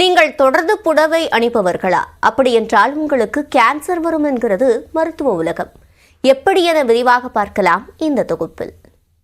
நீங்கள் தொடர்ந்து புடவை அணிபவர்களா? அப்படியென்றால் உங்களுக்கு கேன்சர் வரும் என்கிறது மருத்துவ உலகம். எப்படி என விரிவாக பார்க்கலாம் இந்த தொகுப்பில்.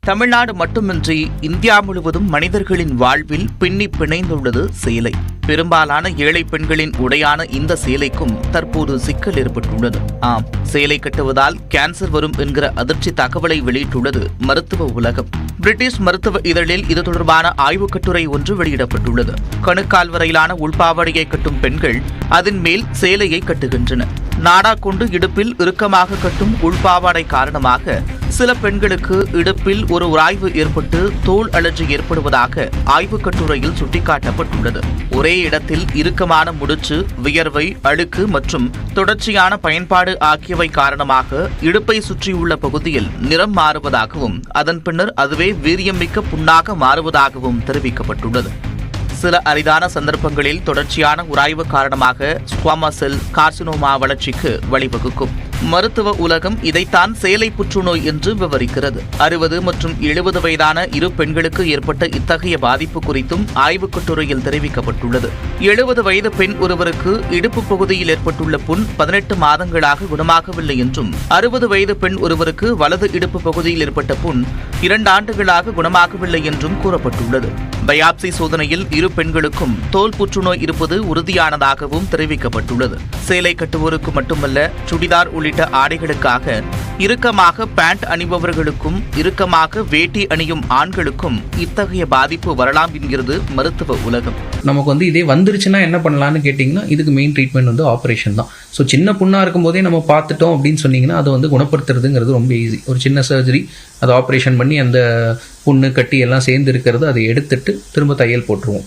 தமிழ்நாடு மட்டுமின்றி இந்தியா முழுவதும் மனிதர்களின் வாழ்வில் பின்னி பிணைந்துள்ளது சேலை. பெரும்பாலான ஏழை பெண்களின் உடையான இந்த சேலைக்கும் தற்போது சிக்கல் ஏற்பட்டுள்ளது. ஆம், சேலை கட்டுவதால் கேன்சர் வரும் என்கிற அதிர்ச்சி தகவலை வெளியிட்டுள்ளது மருத்துவ உலகம். பிரிட்டிஷ் மருத்துவ இதழில் இது தொடர்பான ஆய்வுக் கட்டுரை ஒன்று வெளியிடப்பட்டுள்ளது. கணுக்கால் வரையிலான உள்பாவாடையை கட்டும் பெண்கள் அதன் மேல் சேலையை கட்டுகின்றனர். நாடா கொண்டு இடுப்பில் இறுக்கமாக கட்டும் உள்பாவாடை காரணமாக சில பெண்களுக்கு இடுப்பில் ஒரு உராய்வு ஏற்பட்டு தோல் அலர்ஜி ஏற்படுவதாக ஆய்வுக் கட்டுரையில் சுட்டிக்காட்டப்பட்டுள்ளது. ஒரே இடத்தில் இறுக்கமான முடிச்சு, வியர்வை, அழுக்கு மற்றும் தொடர்ச்சியான பயன்பாடு ஆகியவை காரணமாக இடுப்பை சுற்றியுள்ள பகுதியில் நிறம் மாறுவதாகவும் அதன் பின்னர் அதுவே வீரியமிக்க புண்ணாக மாறுவதாகவும் தெரிவிக்கப்பட்டுள்ளது. சில அரிதான சந்தர்ப்பங்களில் தொடர்ச்சியான உராய்வு காரணமாக ஸ்குவாமஸ் செல் கார்சினோமா வளர்ச்சிக்கு வழிவகுக்கும். மருத்துவ உலகம் இதைத்தான் சேலை புற்றுநோய் என்று விவரிக்கிறது. 60 மற்றும் 70 வயதான இரு பெண்களுக்கு ஏற்பட்ட இத்தகைய பாதிப்பு குறித்தும் ஆய்வுக் கட்டுரையில் தெரிவிக்கப்பட்டுள்ளது. 70 வயது பெண் ஒருவருக்கு இடுப்பு பகுதியில் ஏற்பட்டுள்ள புண் 18 மாதங்களாக குணமாகவில்லை என்றும், 60 வயது பெண் ஒருவருக்கு வலது இடுப்பு பகுதியில் ஏற்பட்ட புண் 2 ஆண்டுகளாக குணமாகவில்லை என்றும் கூறப்பட்டுள்ளது. பயாப்சி சோதனையில் இரு பெண்களுக்கும் தோல் புற்றுநோய் இருப்பது உறுதியானதாகவும் தெரிவிக்கப்பட்டுள்ளது. சேலை கட்டுவோருக்கு மட்டுமல்ல, சுடிதார் உள்ளிட்ட ஆடைகளுக்காக இறுக்கமாக பேண்ட் அணிபவர்களுக்கும் இறுக்கமாக வேட்டி அணியும் ஆண்களுக்கும் இத்தகைய பாதிப்பு வரலாம் என்கிறது மருத்துவ உலகம். நமக்கு இதே வந்துருச்சுன்னா என்ன பண்ணலான்னு கேட்டிங்கன்னா, இதுக்கு மெயின் ட்ரீட்மெண்ட் ஆப்ரேஷன் தான். ஸோ சின்ன புண்ணாக இருக்கும் போதே நம்ம பார்த்துட்டோம் அப்படின்னு சொன்னீங்கன்னா அதை குணப்படுத்துறதுங்கிறது ரொம்ப ஈஸி. ஒரு சின்ன சர்ஜரி, அதை ஆப்ரேஷன் பண்ணி அந்த புண்ணு கட்டி எல்லாம் சேர்ந்து இருக்கிறது அதை எடுத்துட்டு திரும்ப தையல் போட்டுருவோம்.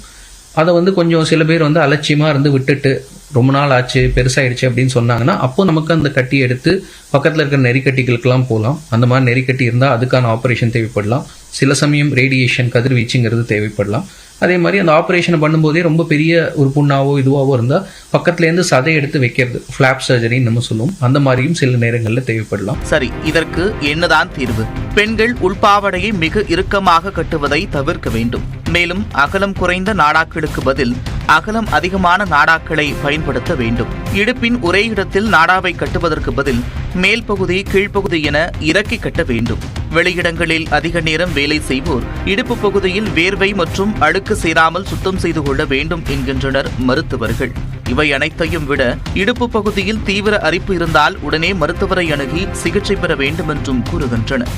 அதை கொஞ்சம் சில பேர் அலட்சியமாக இருந்து விட்டுட்டு ரொம்ப நாள் ஆச்சு, பெருசாகிடுச்சு அப்படின்னு சொன்னாங்கன்னா அப்போ நமக்கு அந்த கட்டியை எடுத்து பக்கத்தில் இருக்கிற நெறிக்கட்டிகளுக்கெல்லாம் போகலாம். அந்த மாதிரி நெறிக்கட்டி இருந்தால் அதுக்கான ஆப்ரேஷன் தேவைப்படலாம். சில சமயம் ரேடியேஷன், கதிர்வீச்சுங்கிறது தேவைப்படலாம். அதே மாதிரி அந்த ஆப்ரேஷனை பண்ணும்போதே ரொம்ப பெரிய ஒரு புண்ணாவோ இதுவாவோ இருந்தால் பக்கத்துலேருந்து சதை எடுத்து வைக்கிறது, ஃபிளாப் சர்ஜரின்னு நம்ம சொல்லுவோம். அந்த மாதிரியும் சில நேரங்களில் தேவைப்படலாம். சரி, இதற்கு என்னதான் தீர்வு? பெண்கள் உள்பாவடையை மிக இறுக்கமாக கட்டுவதை தவிர்க்க வேண்டும். மேலும் அகலம் குறைந்த நாடாக்களுக்கு பதில் அகலம் அதிகமான நாடாக்களை பயன்படுத்த வேண்டும். இடுப்பின் ஒரே இடத்தில் நாடாவை கட்டுவதற்கு பதில் மேல் பகுதி, கீழ்ப்பகுதி என இறக்கி கட்ட வேண்டும். வெளியிடங்களில் அதிக நேரம் வேலை செய்வோர் இடுப்பு பகுதியில் வேர்வை மற்றும் அழுக்கு சேராமல் சுத்தம் செய்து கொள்ள வேண்டும் என்கின்றனர் மருத்துவர்கள். இவை அனைத்தையும் விட இடுப்பு பகுதியில் தீவிர அரிப்பு இருந்தால் உடனே மருத்துவரை அணுகி சிகிச்சை பெற வேண்டும் என்றும் கூறுகின்றனர்.